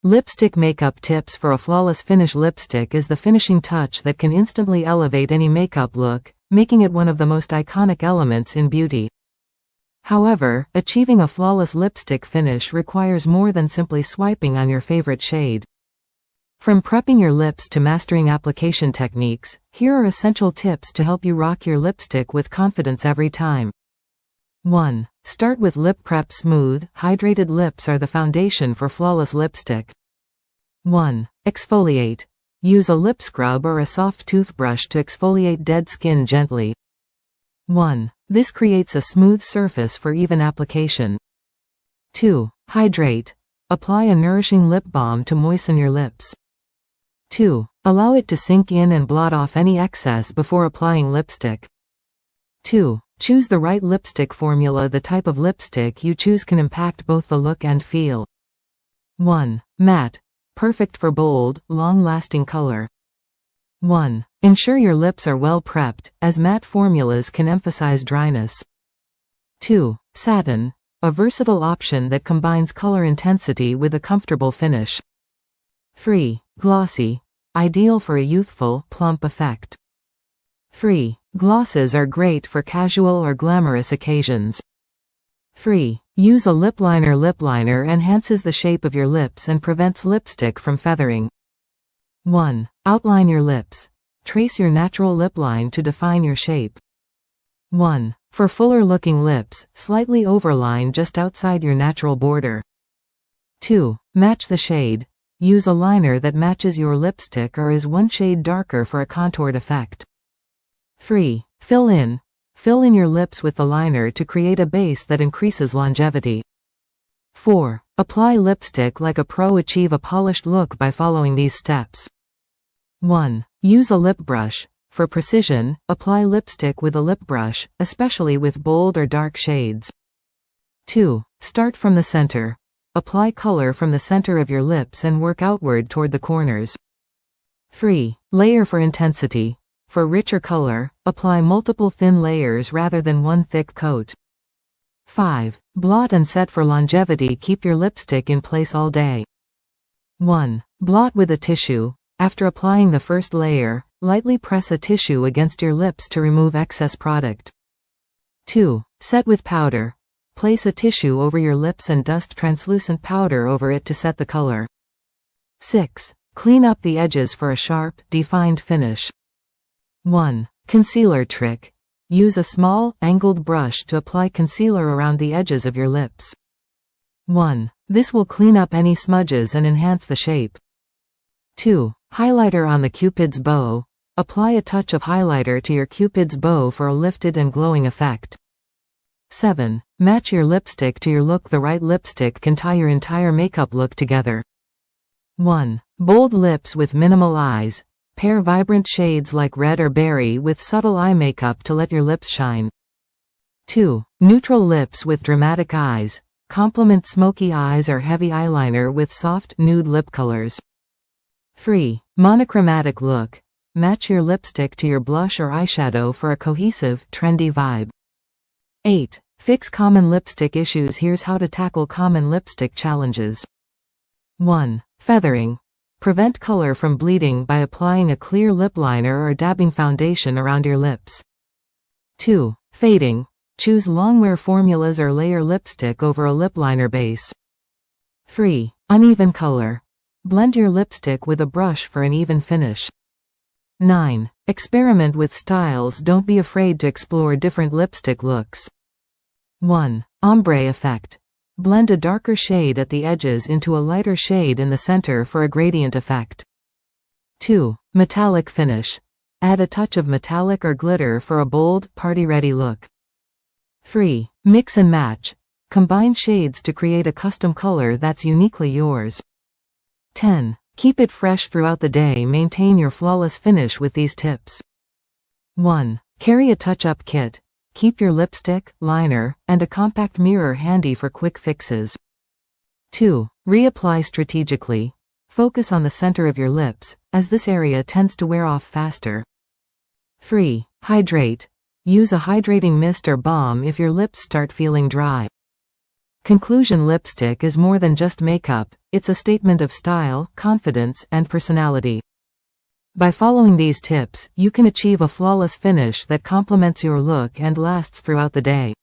Lipstick makeup tips for a flawless finish. Lipstick is the finishing touch that can instantly elevate any makeup look, making it one of the most iconic elements in beauty. However, achieving a flawless lipstick finish requires more than simply swiping on your favorite shade. From prepping your lips to mastering application techniques, here are essential tips to help you rock your lipstick with confidence every time. 1. Start with lip prep. Smooth, hydrated lips are the foundation for flawless lipstick. 1. Exfoliate. Use a lip scrub or a soft toothbrush to exfoliate dead skin gently. 1. This creates a smooth surface for even application. 2. Hydrate. Apply a nourishing lip balm to moisten your lips. 2. Allow it to sink in and blot off any excess before applying lipstick. 2. Choose the right lipstick formula. The type of lipstick you choose can impact both the look and feel. 1. Matte. Perfect for bold, long-lasting color. 1. Ensure your lips are well prepped, as matte formulas can emphasize dryness. 2. Satin. A versatile option that combines color intensity with a comfortable finish. 3. Glossy. Ideal for a youthful, plump effect. 3. Glosses are great for casual or glamorous occasions. 3. Use a lip liner. Lip liner enhances the shape of your lips and prevents lipstick from feathering. 1. Outline your lips. Trace your natural lip line to define your shape. 1. For fuller looking lips, slightly overline just outside your natural border. 2. Match the shade. Use a liner that matches your lipstick or is one shade darker for a contoured effect. 3. Fill in. Fill in your lips with the liner to create a base that increases longevity. 4. Apply lipstick like a pro. Achieve a polished look by following these steps. 1. Use a lip brush. For precision, apply lipstick with a lip brush, especially with bold or dark shades. 2. Start from the center. Apply color from the center of your lips and work outward toward the corners. 3. Layer for intensity. For richer color, apply multiple thin layers rather than one thick coat. 5. Blot and set for longevity. Keep your lipstick in place all day. 1. Blot with a tissue. After applying the first layer, lightly press a tissue against your lips to remove excess product. 2. Set with powder. Place a tissue over your lips and dust translucent powder over it to set the color. 6. Clean up the edges for a sharp, defined finish. 1. Concealer trick. Use a small, angled brush to apply concealer around the edges of your lips. 1. This will clean up any smudges and enhance the shape. 2. Highlighter on the Cupid's bow. Apply a touch of highlighter to your Cupid's bow for a lifted and glowing effect. 7. Match your lipstick to your look. The right lipstick can tie your entire makeup look together. 1. Bold lips with minimal eyes. Pair vibrant shades like red or berry with subtle eye makeup to let your lips shine. 2. Neutral lips with dramatic eyes. Complement smoky eyes or heavy eyeliner with soft, nude lip colors. 3. Monochromatic look. Match your lipstick to your blush or eyeshadow for a cohesive, trendy vibe. 8. Fix common lipstick issues. Here's how to tackle common lipstick challenges. 1. Feathering. Prevent color from bleeding by applying a clear lip liner or dabbing foundation around your lips. 2. Fading. Choose longwear formulas or layer lipstick over a lip liner base. 3. Uneven color. Blend your lipstick with a brush for an even finish. 9. Experiment with styles. Don't be afraid to explore different lipstick looks. 1. Ombre effect. Blend a darker shade at the edges into a lighter shade in the center for a gradient effect. 2. Metallic finish. Add a touch of metallic or glitter for a bold, party-ready look. 3. Mix and match. Combine shades to create a custom color that's uniquely yours. 10. Keep it fresh throughout the day. Maintain your flawless finish with these tips. 1. Carry a touch-up kit. Keep your lipstick, liner, and a compact mirror handy for quick fixes. 2. Reapply strategically. Focus on the center of your lips, as this area tends to wear off faster. 3. Hydrate. Use a hydrating mist or balm if your lips start feeling dry. Conclusion: lipstick is more than just makeup, it's a statement of style, confidence, and personality. By following these tips, you can achieve a flawless finish that complements your look and lasts throughout the day.